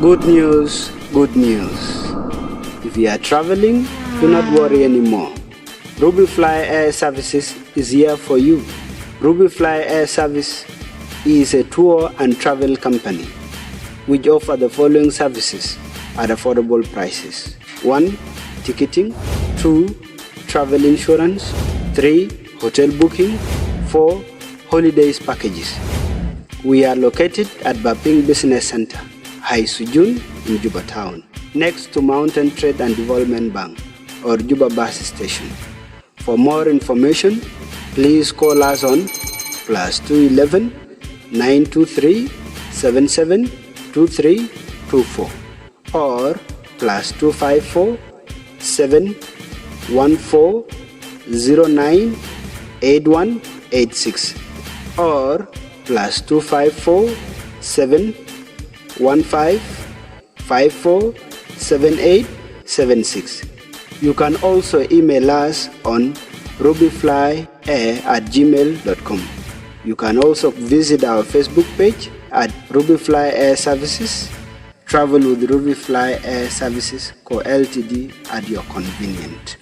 Good news, good news. If you are traveling, do not worry anymore. RUBEFLY Air Services is here for you. RUBEFLY Air Service is a tour and travel company which offer the following services at affordable prices. 1. Ticketing. 2. Travel insurance. 3. Hotel booking. 4. Holidays packages. We are located at Baping Business Centre, High Sujun in Juba town, next to Mountain Trade and Development Bank or Juba bus station. For more information, please call us on +211 923 772324 or +254 714 09 8186 or +254 715 54 7876. You can also email us on rubeflyair@gmail.com. You can also visit our Facebook page at RUBEFLY Air Services. Travel with RUBEFLY Air Services Co. Ltd at your convenience.